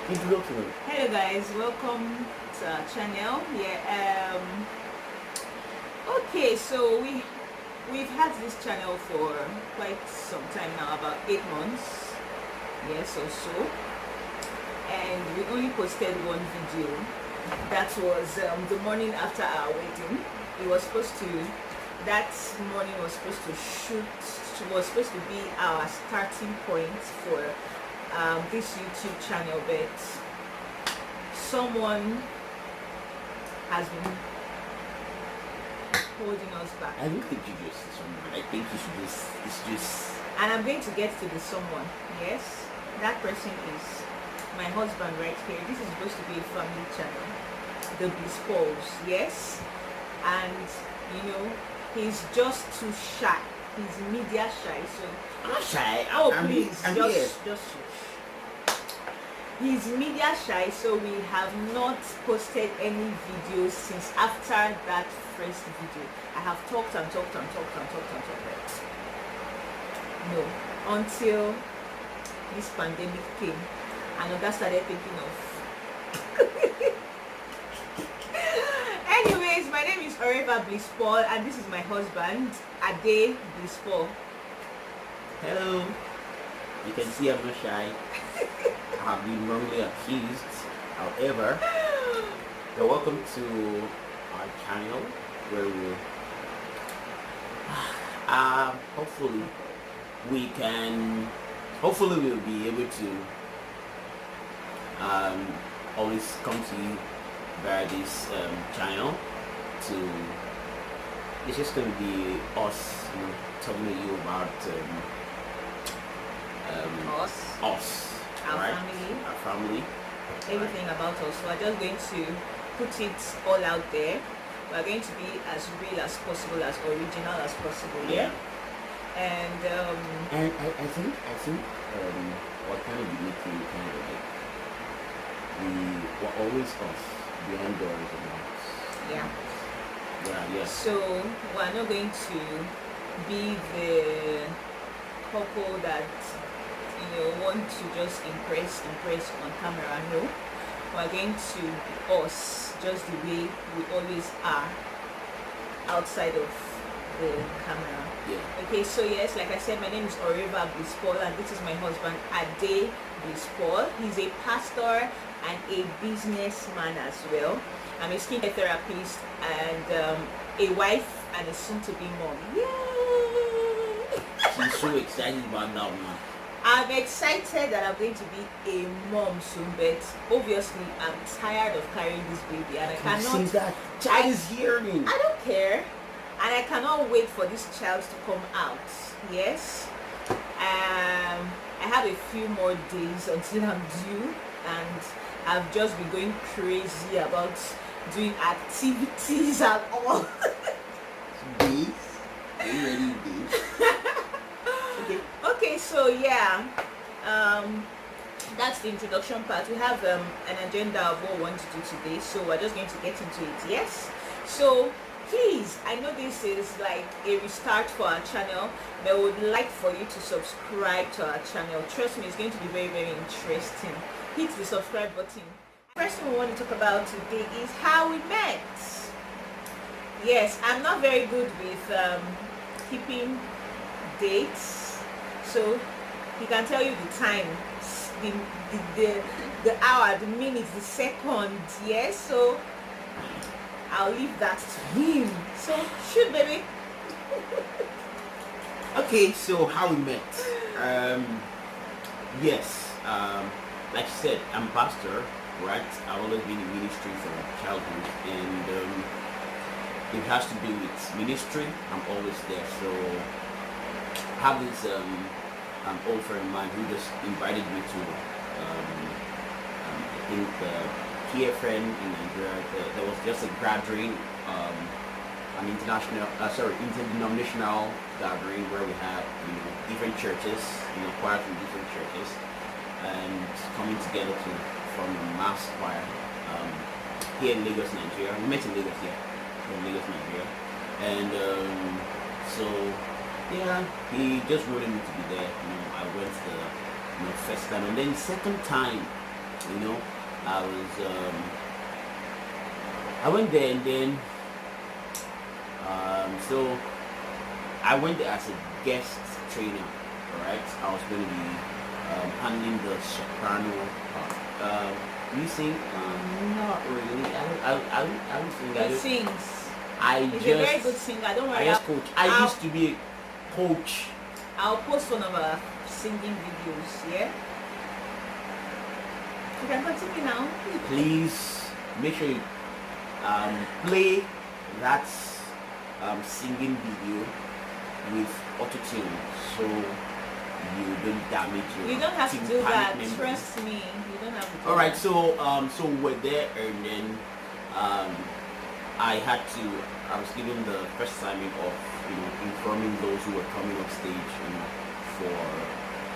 Introduction. Hello guys, welcome to our channel. Okay, so we've had this channel for quite some time now, about 8 months, yes or so, and we only posted one video. That was the morning after our wedding. It was supposed to, that morning was supposed to be our starting point for this YouTube channel, but someone has been holding us back. I don't think you just someone. I think you should just. And I'm going to get to the someone. Yes, that person is my husband right here. This is supposed to be a family channel, the BlissPauls. Yes, and he's just too shy. He's media shy. So I'm not shy. Please, I'm just here. shush. He's media shy, so we have not posted any videos since after that first video. I have talked, but no, until this pandemic came and Oga started thinking of anyways, my name is BlissPauls and this is my husband, Ade BlissPauls. Hello. You can see I'm not shy. I have been wrongly accused. However, you're welcome to our channel where we'll hopefully we'll be able to always come to you via this channel. It's just going to be us telling you about us, our right? family, our family, everything about us. So we're just going to put it all out there. We're going to be as real as possible, as original as possible. Yeah. And I think what kind of unique thing kind of like we're always us behind doors and us. yeah. Yes. So we're not going to be the couple that want to just impress on camera. No, we're going to be us just the way we always are outside of the camera. Yeah. Okay, so yes, like I said, my name is BlissPauls and this is my husband, Ade BlissPauls. He's a pastor and a businessman as well. I'm a skincare therapist and a wife and a soon-to-be mom. Yay! She's so excited about that one. I'm excited that I'm going to be a mom soon, but obviously I'm tired of carrying this baby and I cannot. See that child is hearing. I don't care, and I cannot wait for this child to come out. Yes, I have a few more days until I'm due, and I've just been going crazy about doing activities and all. Bees? Are you ready, bees? Okay, so yeah, that's the introduction part. We have an agenda of what we want to do today, so we're just going to get into it. Yes, so please, I know this is like a restart for our channel, but I would like for you to subscribe to our channel. Trust me, it's going to be very, very interesting. Hit the subscribe button. First thing we want to talk about today is how we met. Yes, I'm not very good with keeping dates, so he can tell you the time, the hour, the minute, the second. Yes, so I'll leave that to him. So shoot, baby. Okay, so how we met. Yes, like you said, I'm a pastor, right? I've always been in ministry from childhood, and it has to do with ministry. I'm always there. So I have this old friend of mine who just invited me to I think the PFN in Nigeria. There was just a gathering, an interdenominational gathering where we had different churches, choir from different churches, and coming together to form a mass choir here in Lagos, Nigeria. We met in Lagos, Nigeria, and so yeah, he just wanted me to be there. I went the first time, and then second time You know, I went there, and then so I went there as a guest trainer. Alright, I was going to be handling the soprano part. You sing? Not really. I don't sing. He sings. He's Just a very good singer. Don't worry. I just coach. I used to be a coach. I'll post one of our singing videos. Yeah. You can continue now. Please make sure you play that singing video with auto-tune, so you don't damage your You don't have to do that. members. Trust me. You don't have to do Alright, that. so we're there, and then I was given the first assignment of informing those who were coming up stage for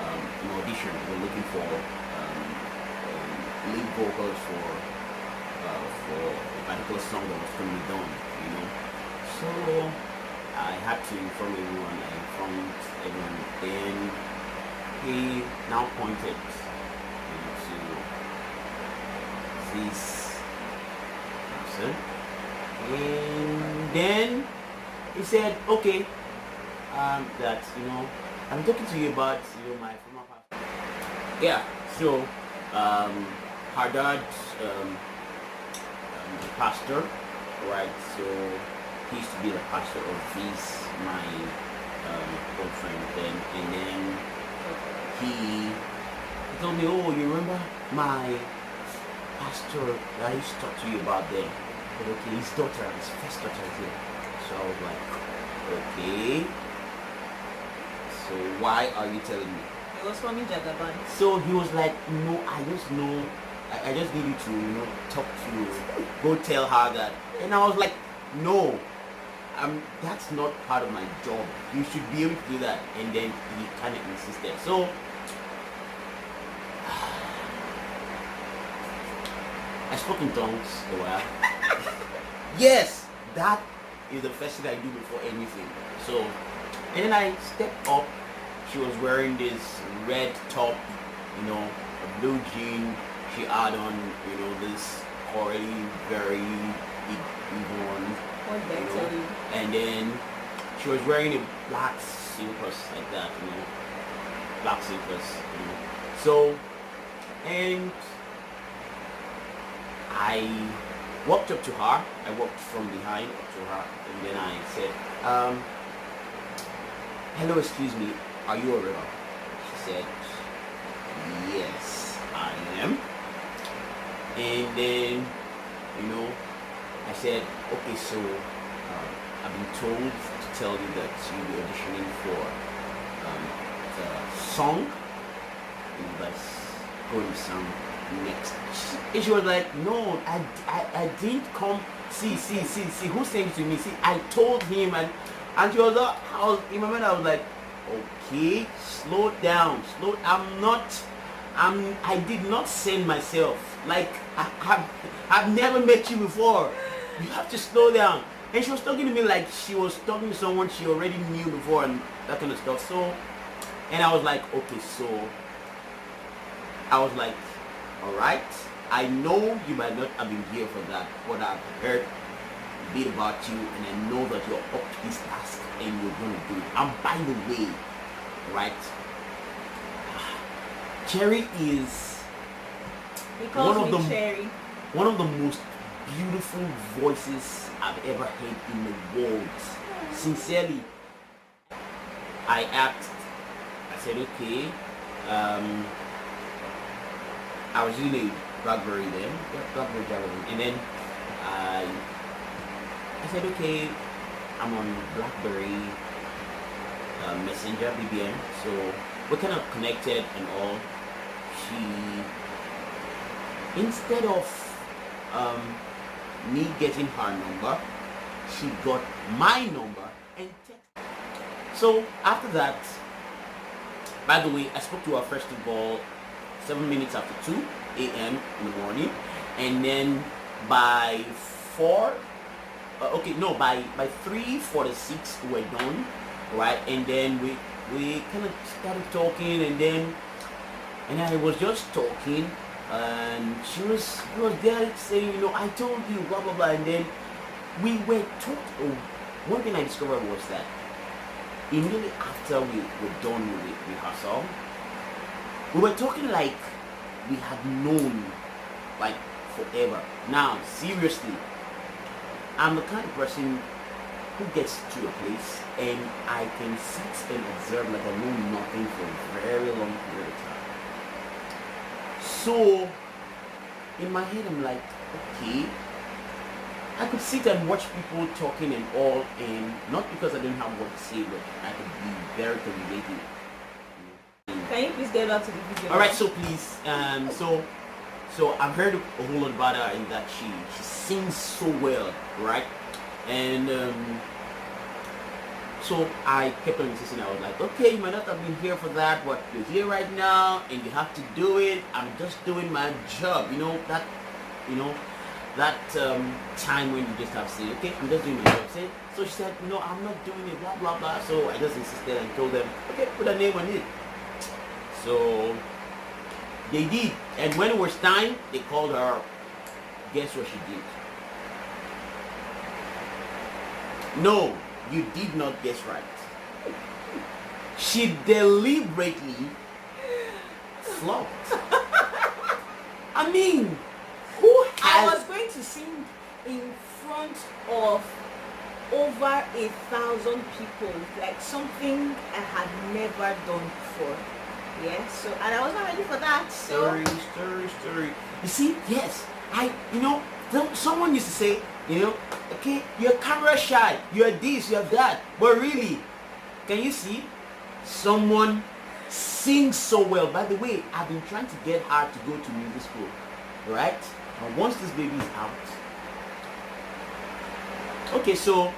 an audition. We're looking for lead vocals for a particular song that was going to be done. So I had to inform everyone. I informed everyone. Then he now pointed to this person, and then he said, "Okay, that I'm talking to you about my former pastor." Yeah. So her dad, the pastor, right? So he used to be the pastor of my old friend then, and then he told me, "Oh, you remember my pastor that I used to talk to you about then? But okay, his first daughter is here." So I was like, "Okay, so why are you telling me?" It was from Jagaban. So he was like, "No, I just know. I just need you to talk to, go tell her that." And I was like, "No, that's not part of my job. You should be able to do that." And then he kind of insisted. So I spoke in tongues a while. Yes, that is the first thing I do before anything. So, and then I stepped up. She was wearing this red top, a blue jean. She had on, this already very big one. And then she was wearing a black slippers like that, black slippers, So, and I walked up to her. I walked from behind up to her, and then I said, "Hello, excuse me, are you a rebel?" She said, "Yes, I am." And then, I said, "Okay, so I've been told to tell you that you'll be auditioning for the song that's going to sound next." And she was like, "No, I didn't come. See, who sent it to me? See, I told him." And she was in my mind, I was like, "Okay, slow down. I did not send myself. Like, I've never met you before. You have to slow down." And she was talking to me like she was talking to someone she already knew before and that kind of stuff. So, and I was like, "Okay, so," I was like, "All right, I know you might not have been here for that, but I've heard a bit about you, and I know that you're up to this task and you're going to do it. And by the way, right, Cherry is one of the most beautiful voices I've ever heard in the world. Sincerely." I asked, I said, "Okay, I was using a BlackBerry then, BlackBerry Cherryman, and then I said, "Okay, I'm on BlackBerry Messenger BBM, so we're kind of connected and all." Instead of me getting her number, she got my number and texted. So after that, by the way, I spoke to her first of all 7 minutes after 2 a.m. in the morning, and then by 3:46 we were done, right? And then we kind of started talking, and I was just talking, and she was there saying, you know, I told you, blah blah blah, and then we were taught. Oh, one thing I discovered was that immediately after we were done with the rehearsal, we were talking like we had known like forever. Now, seriously, I'm the kind of person who gets to a place and I can sit and observe like I know nothing for a very long period of time. So in my head I'm like, okay, I could sit and watch people talking and all, and not because I didn't have what to say, but I could be very communicative. Can you please get back to the video? Alright, so please, so I've heard a whole lot about her in that she sings so well, right? And so I kept on insisting. I was like, okay, you might not have been here for that, but you're here right now and you have to do it. I'm just doing my job, that time when you just have to say, okay, I'm just doing my job. Say, so she said, no, I'm not doing it, blah blah blah. So I just insisted and told them, okay, put a name on it. So they did, and when it was time, they called her. Guess what she did? No, you did not guess right. She deliberately flopped. I mean, who has... I was going to sing in front of over 1,000 people, like something I had never done before. Yeah, so, and I was not ready for that. So Story. You see, yes, someone used to say, okay, you're camera shy, you're this, you're that, but really, can you see? Someone sings so well. By the way, I've been trying to get her to go to music school, right? And once this baby is out, okay, so,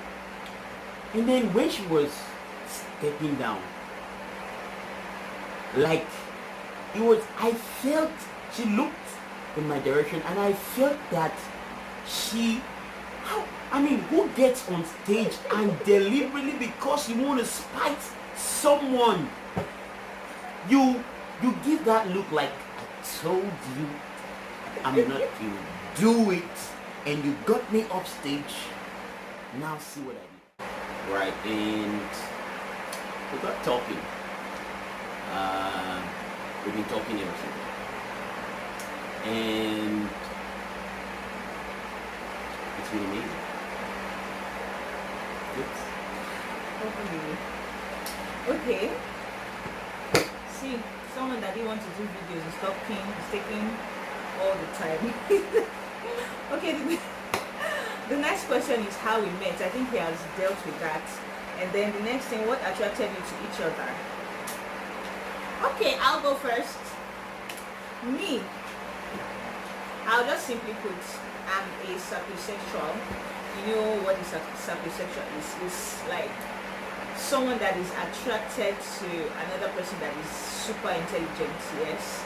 and then when she was stepping down, like, I felt, she looked in my direction and I felt that who gets on stage and deliberately, because you want to spite someone, you give that look like, I told you I'm not going to do it, and you got me off stage, now see what I did. Right, and we got talking. We've been talking ever since, and it's been amazing. Okay. See, someone that didn't want to do videos is talking, is taking all the time. Okay, the next question is how we met. I think he has dealt with that. And then the next thing, what attracted you to each other? Okay, I'll go first. Me, I'll just simply put, I'm a sapiosexual. You know what is sapiosexual is? It's like someone that is attracted to another person that is super intelligent. Yes,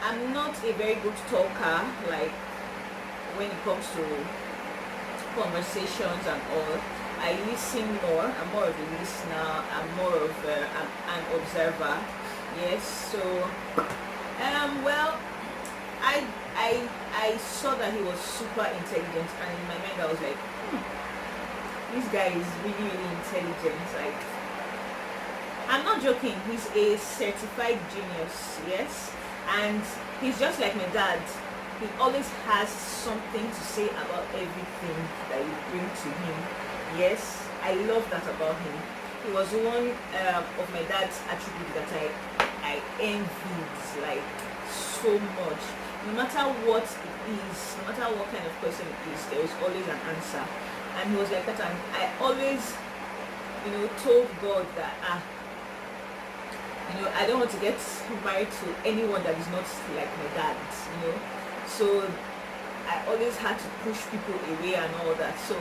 I'm not a very good talker, like when it comes to conversations and all. I listen more. I'm more of a listener. I'm more of an observer. Yes. So, well, I saw that he was super intelligent, and in my mind I was like, this guy is really, really intelligent. Like, I'm not joking. He's a certified genius. Yes, and he's just like my dad. He always has something to say about everything that you bring to him. Yes, I love that about him. He was one of my dad's attributes that I envied, like, so much. No matter what it is, no matter what kind of person it is, there was always an answer. And he was like that, and I always, told God that, I don't want to get married to anyone that is not like my dad, So I always had to push people away and all that. So,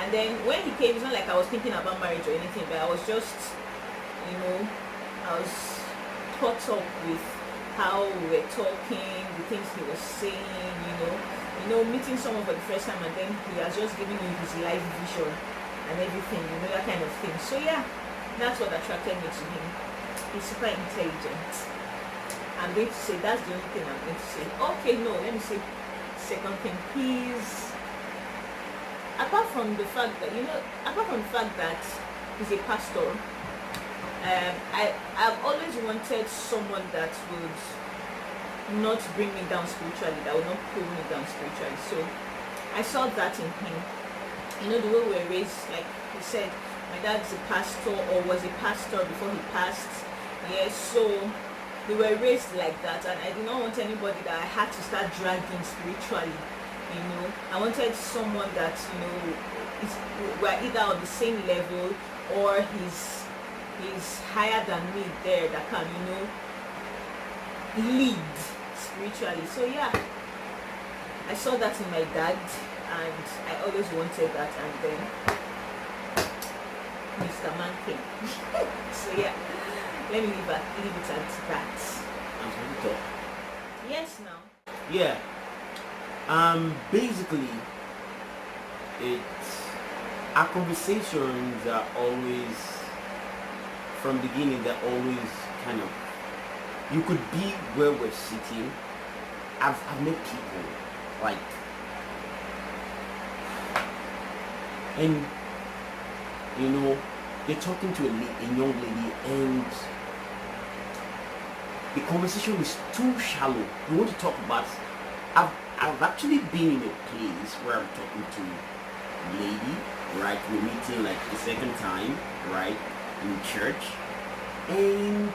and then when he came, it's not like I was thinking about marriage or anything, but I was just, I was caught up with how we were talking, the things he was saying, meeting someone for the first time, and then he has just given me his life vision and everything, that kind of thing. So yeah, that's what attracted me to him. He's super intelligent. I'm going to say that's the only thing I'm going to say. Okay, no, let me say second thing. He's, apart from the fact that he's a pastor, I've always wanted someone that would not bring me down spiritually, that would not pull me down spiritually. So I saw that in him. You know, the way we were raised, like he said, my dad's a pastor or was a pastor before he passed. Yes, so we were raised like that, and I did not want anybody that I had to start dragging spiritually. You know, I wanted someone that, you know, we're either on the same level or he's higher than me there, that can, you know, lead spiritually. So yeah, I saw that in my dad, and I always wanted that, and then Mr. Man came. So yeah, let me leave it at that. That's really tough. Yes, now. Yeah. Basically, it's our conversations are always, from the beginning, they're always kind of, you could be where we're sitting. I've met people like, and you know, they're talking to a young lady, and the conversation is too shallow. You want to talk about, I've actually been in a place where I'm talking to a lady, right? We're meeting like the second time, right, in church, and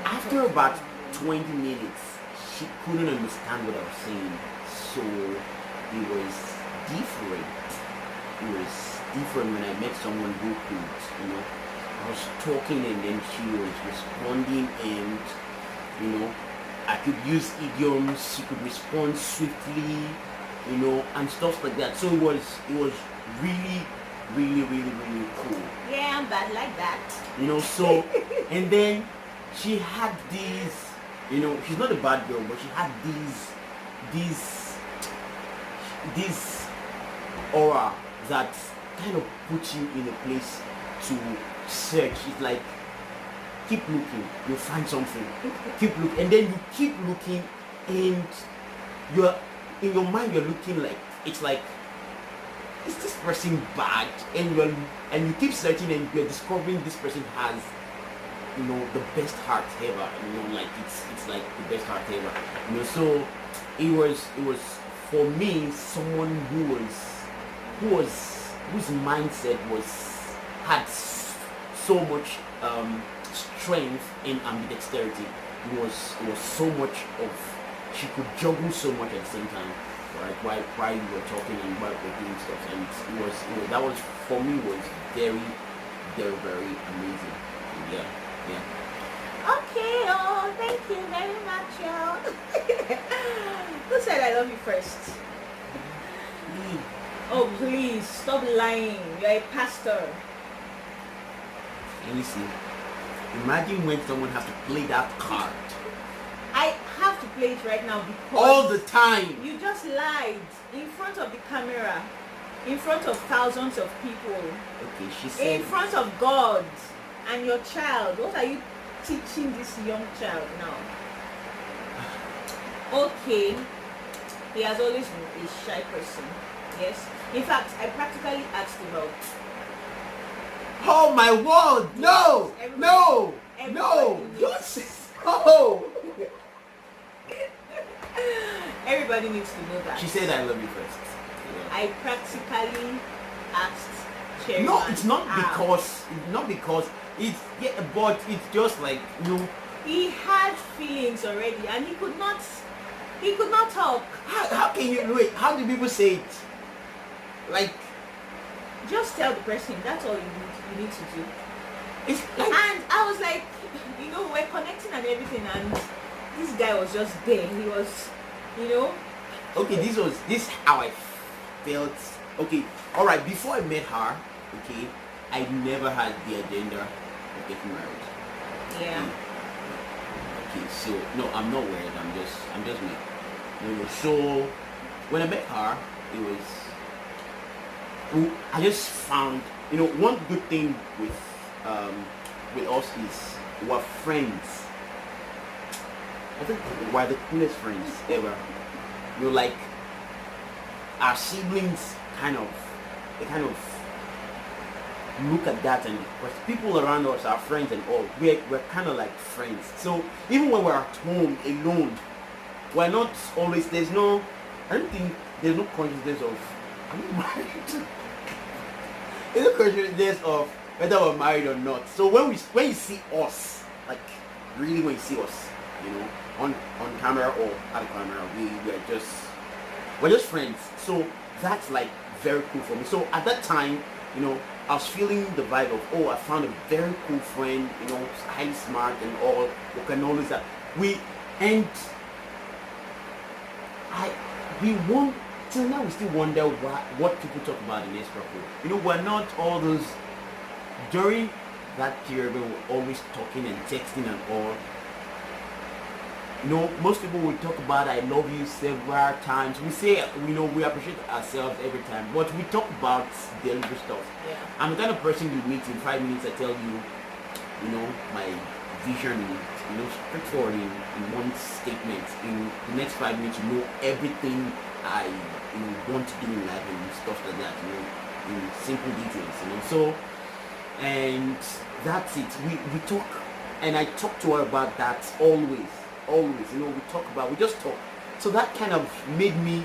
after about 20 minutes, she couldn't understand what I was saying. So it was different. It was different when I met someone who could, you know, I was talking and then she was responding, and, you know, I could use idioms, she could respond swiftly, you know, and stuff like that. So it was really, really, really, really cool. Yeah, I'm bad like that. You know, so, and then she had these, you know, she's not a bad girl, but she had these aura that kind of puts you in a place to search. It's like, keep looking, you'll find something. Keep looking, and then you keep looking, and you're in your mind, you're looking like, it's like, is this person bad? And you keep searching, and you're discovering this person has, you know, the best heart ever. You know, like it's like the best heart ever. You know, so it was for me someone whose mindset had so much strength and ambidexterity. It was so much of, she could juggle so much at the same time, right? While you were talking and while we're doing stuff, and it was that was, for me, was very, very, very amazing. Yeah. Okay, oh, thank you very much, y'all. Who said I love you first? Me. Oh, please, stop lying. You're a pastor. Let me see. Imagine when someone has to play that card. I have to play it right now because all the time. You just lied in front of the camera, in front of thousands of people. Okay, she said. In front of God and your child. What are you teaching this young child now? Okay, he has always been a shy person. Yes. In fact, I practically asked him out. Oh my word! No! No! No! Oh! Everybody needs to know that. She said I love you first. Yeah. I practically asked Cherryman. No, it's not because it's, yeah, but it's just like, you know, he had feelings already, and he could not talk. How can you wait? How do people say it? Like, just tell the person. That's all you need to do. It's like, and I was like, you know, we're connecting and everything, and this guy was just there. He was, you know. Okay, this how I felt. Okay, all right. Before I met her, okay, I never had the agenda of getting married. Yeah. Okay, so no, I'm not worried. I'm just me. You know, so when I met her, it was. I just found, you know, one good thing with us is we're friends. I think we're the coolest friends ever. Like our siblings they kind of look at that, and because people around us, our friends and all, we're kind of like friends. So even when we're at home alone, we're not always, I don't think there's no consciousness of, are you married? There's no consciousness of whether we're married or not. So when you see us, like really when you see us, on camera or out of camera, we're just friends. So that's like very cool for me. So at that time, I was feeling the vibe of, I found a very cool friend, highly smart and all, who can always that. Till now we still wonder what people talk about in this couple. We're not all those, during that period we were always talking and texting and all. Most people will talk about I love you several times. We say, we appreciate ourselves every time, but we talk about daily stuff. Yeah. I'm the kind of person you meet in 5 minutes. I tell you, my vision, straightforward in one statement. In the next 5 minutes, you know everything I want to do in life and stuff like that. In simple details. So, and that's it. We talk, and I talk to her about that always. We just talk. So that kind of made me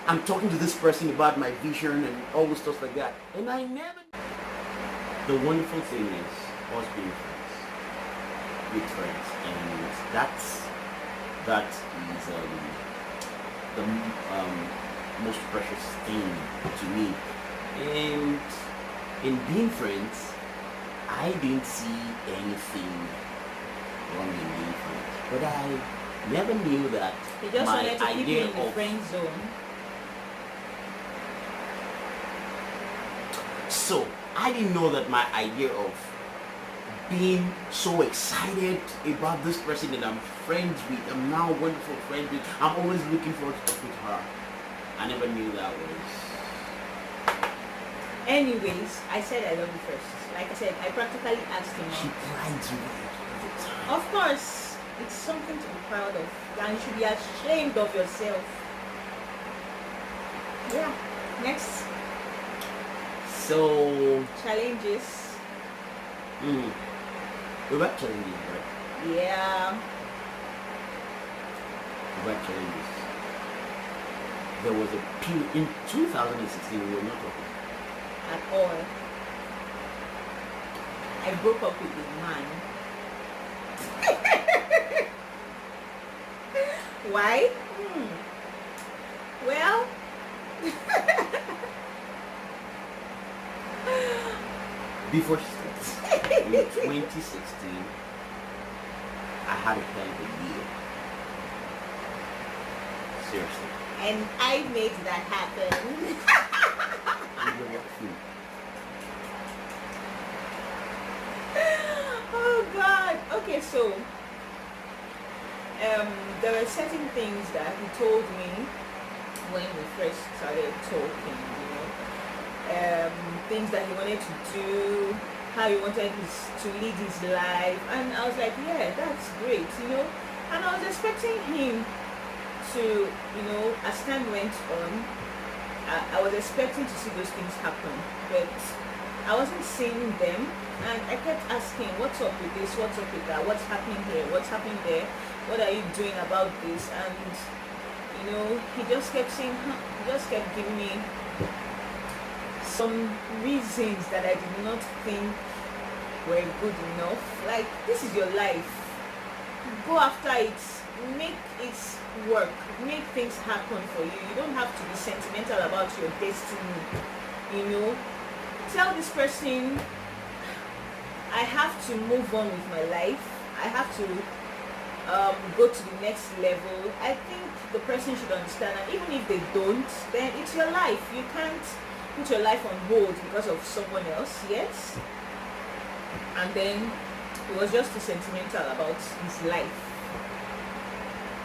I'm talking to this person about my vision and all the stuff like that. And I never, the wonderful thing is us being friends with friends, and that is the most precious thing to me. And in being friends, I didn't see anything wrong in being friends, but I never knew that you just my wanted to keep you idea in the of friend zone. So I didn't know that my idea of being so excited about this person that I'm friends with, I'm now wonderful friends with, I'm always looking forward to talk with her. I never knew that was. Anyways, I said I love you first. Like I said, I practically asked him She out. prides you all the time. Of course, it's something to be proud of, and you should be ashamed of yourself. Yeah. Next, So challenges. we were challenges, right? Yeah. We were challenges. There was a period in 2016 we were not talking. At all. I broke up with a man. Why? Well, Before she starts, in 2016, I had a hell of a year. Seriously. and I made that happen. And you're walking. Oh God. Okay, so there were certain things that he told me when we first started talking, things that he wanted to do, how he wanted to lead his life, and I was like, yeah, that's great, and I was expecting him to, as time went on, I was expecting to see those things happen, but I wasn't seeing them, and I kept asking, what's up with this, what's up with that, what's happening here, what's happening there, what are you doing about this? And he just kept saying, he just kept giving me some reasons that I did not think were good enough. Like, this is your life, go after it, make it work, make things happen for you. You don't have to be sentimental about your destiny. Tell this person, I have to move on with my life, I have to go to the next level. I think the person should understand, and even if they don't, then it's your life. You can't put your life on hold because of someone else. Yes. And then he was just too sentimental about his life,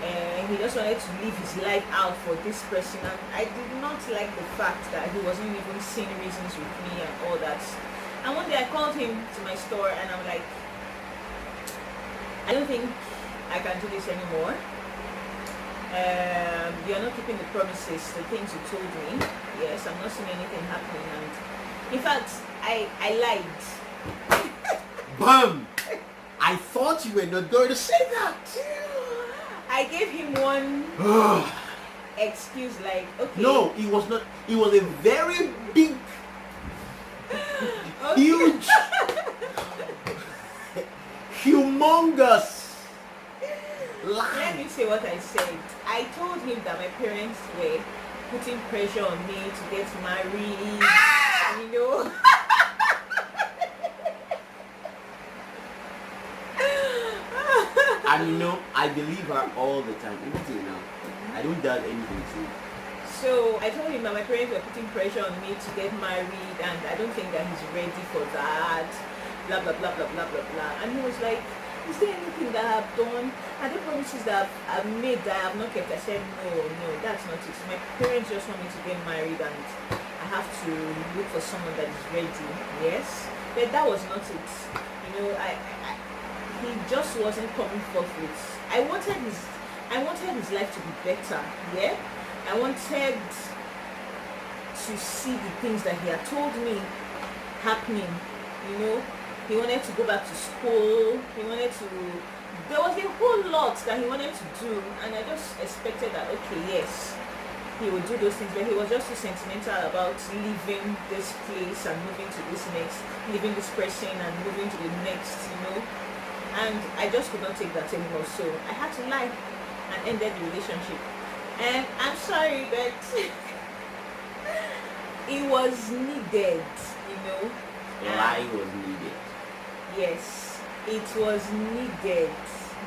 and he just wanted to live his life out for this person, and I did not like the fact that he wasn't even seeing reasons with me and all that. And one day I called him to my store, and I'm like, I don't think I can't do this anymore. You're not keeping the promises, the things you told me. Yes, I'm not seeing anything happening, and in fact, I lied. Bam! I thought you were not going to say that. I gave him one excuse, like, okay. No, it was not. It was a very big, Okay. huge, humongous lie. Let me say what I said. I told him that my parents were putting pressure on me to get married. You know. And you know, I believe her all the time, even till now. I don't doubt anything she says. So I told him that my parents were putting pressure on me to get married, and I don't think that he's ready for that. Blah blah blah blah blah blah blah. And he was like, "Is there anything that I've done? Are there promises that I've made that I have not kept?" I said, "No, that's not it. My parents just want me to get married, and I have to look for someone that is ready." Yes, but that was not it. You know, he just wasn't coming forth with. I wanted his life to be better. Yeah, I wanted to see the things that he had told me happening. You know, he wanted to go back to school. There was a whole lot that he wanted to do, and I just expected that, okay, yes, he would do those things, but he was just so sentimental about leaving this place and moving to this next, leaving this person and moving to the next, you know. And I just could not take that anymore, so I had to lie and ended the relationship. And I'm sorry, but it was needed, you know. Lie was needed. Yes, it was needed.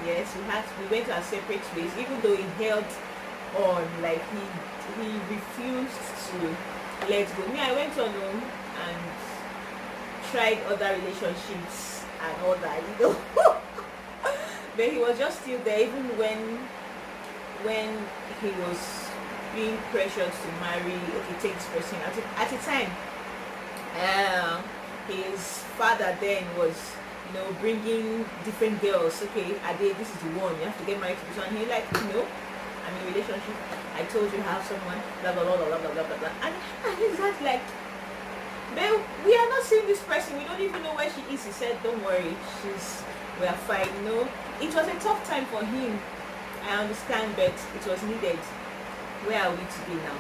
Yes, we went to our separate ways, even though he held on, like he refused to let go. Me, I went on home and tried other relationships and all that, you know. But he was just still there, even when he was being pressured to marry. Okay, take this person. At the time, his father then was, you know, bringing different girls. Okay, Ade, this is the one. You have to get married to this one. He like, no, I'm in a relationship. I told you I have someone. Blah blah blah blah blah blah blah blah. And he's not like, but we are not seeing this person. We don't even know where she is. He said, don't worry, we are fine. You know, it was a tough time for him. I understand, but it was needed. Where are we today now?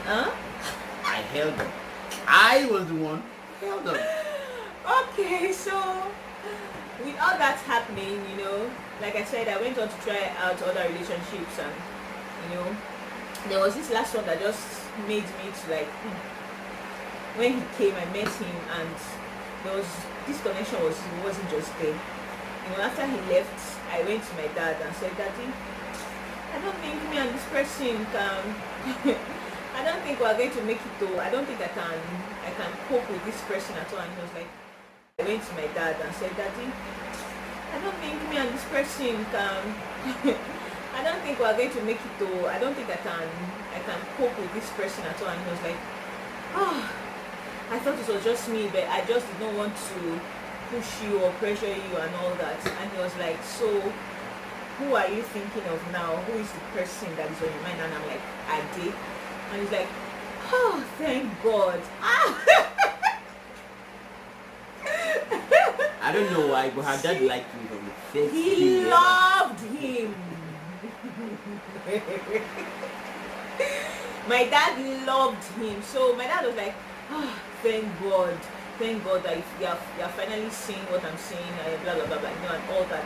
Huh? I held them. I was the one who held them. Okay, so with all that happening, you know, like I said, I went on to try out other relationships, and you know, there was this last one that just made me to like, when he came, I met him, and there was this connection wasn't just there. You know, after he left, I went to my dad and said, Daddy, I don't think me and this person can I don't think we're going to make it though. I don't think I can cope with this person at all. And he was like, I went to my dad and said, Daddy, I don't think me and this person can I don't think we're going to make it though. I don't think I can cope with this person at all. And he was like, oh, I thought it was just me, but I just did not want to push you or pressure you and all that. And he was like, so who are you thinking of now? Who is the person that is on your mind? And I'm like, Ade. And he's like, oh, thank God. I don't know why, but her dad liked me from the first day. He loved him. My dad loved him. So my dad was like, oh, thank God that you are finally seeing what I'm saying, blah blah blah blah, you know, and all that.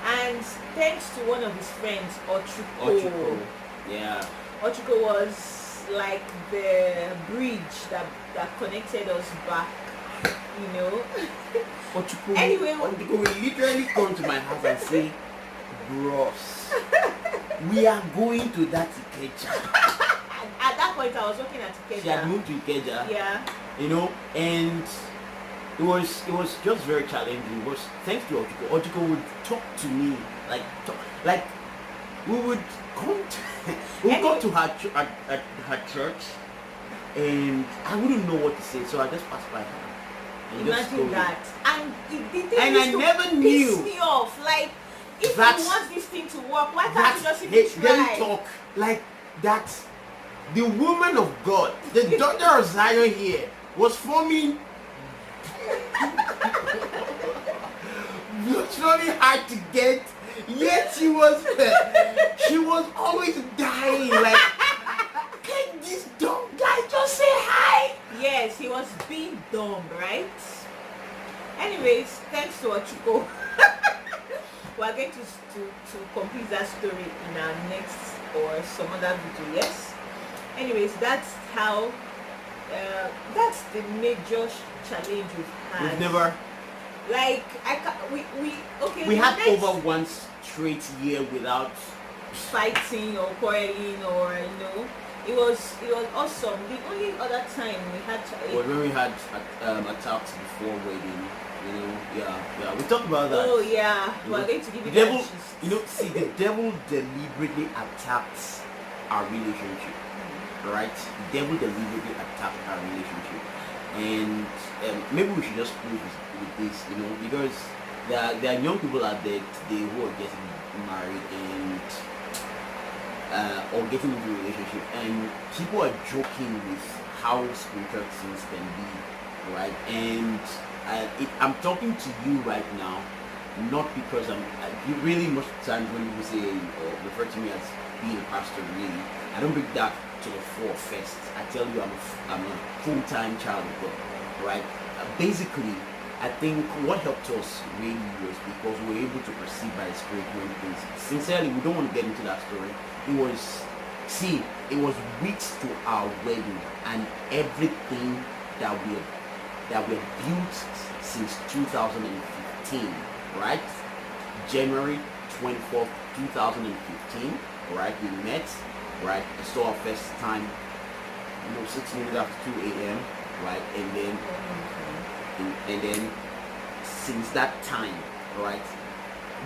And thanks to one of his friends, Ochuko. Yeah. Ochuko was like the bridge that connected us back, you know. Ochuko, Anyway, Ochuko will literally come to my house and say, bros, we are going to that Ikeja. At that point, I was working at Ikeja. She had moved to Ikeja. Yeah. You know, and it was just very challenging. But thanks to Ochuko would talk to me like we would come to her church, and I wouldn't know what to say, so I just passed by her. And you just Imagine scold that. And the thing And I used to never piss knew. me off. Like, if That's- you want this thing to work, why can't you That's just let even me try? talk like that. The woman of God, the daughter of Zion here, was forming virtually hard to get, yet she was always dying. Like, can this dumb guy just say hi? Yes, he was being dumb, right? Anyways, thanks to Ochiko. We are going to complete that story in our next or some other video. Yes. Anyways, that's how. That's the major challenge we've had. We've never. Like We had over one straight year without fighting or quarreling, or it was awesome. The only other time we had was when we had attacks before wedding. Yeah. We talked about that. Oh yeah, we're going to give you the devil. that gist. See, the devil deliberately attacks our relationship. Right? The devil deliberately attacked our relationship, and maybe we should just close with this, because there are young people out there today who are getting married and or getting into a relationship, and people are joking with how spiritual things can be, right? And I'm talking to you right now, not because you really most of the times when people say or refer to me as being a pastor, really, I don't bring that to the fore first. I tell you, I'm a full-time child of God, right? Basically, I think what helped us really was because we were able to perceive by the Spirit when things. Sincerely, we don't want to get into that story. It was weeks to our wedding, and everything that we built since 2015, right? January 24th, 2015, right? We met, right? I saw our first time, 6 minutes after 2 a.m., right? And then since that time, right,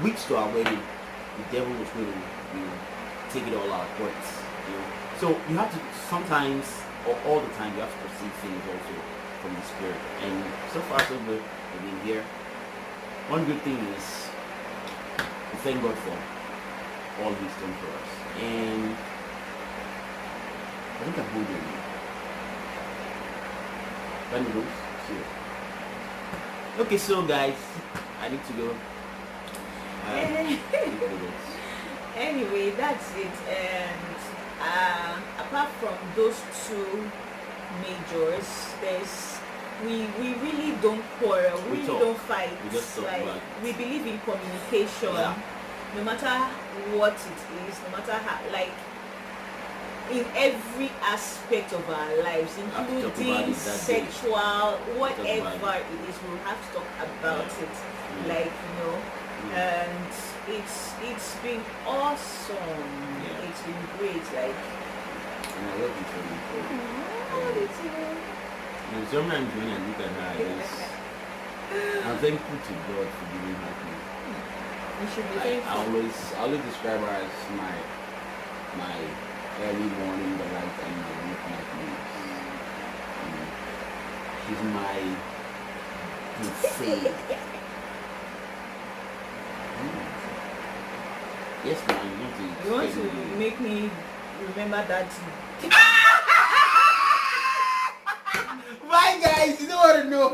weeks to our wedding, the devil was going to, take it all out. But so you have to sometimes, or all the time, you have to perceive things also from the Spirit. And so far so good. We've been here. One good thing is we thank God for all He's done for us. And I think I'm holding you. Let me go. See you. Okay, so guys, I need to go. Anyway, that's it. And apart from those two majors, we really don't quarrel. We really don't fight. We just talk about it. We believe in communication. Yeah. No matter what it is, no matter how, in every aspect of our lives, including sexual, whatever it is, we'll have to talk about it. And it's been awesome. Yeah. It's been great. And I love you so much. I love you too. And sometimes when I look at her, I'm thankful to God for giving her to me. You should be thankful. I always describe her as my early morning, the light, and my midnight news. She's my buffet. Yes, man, you want to make me remember that. Bye, guys. You don't want to know.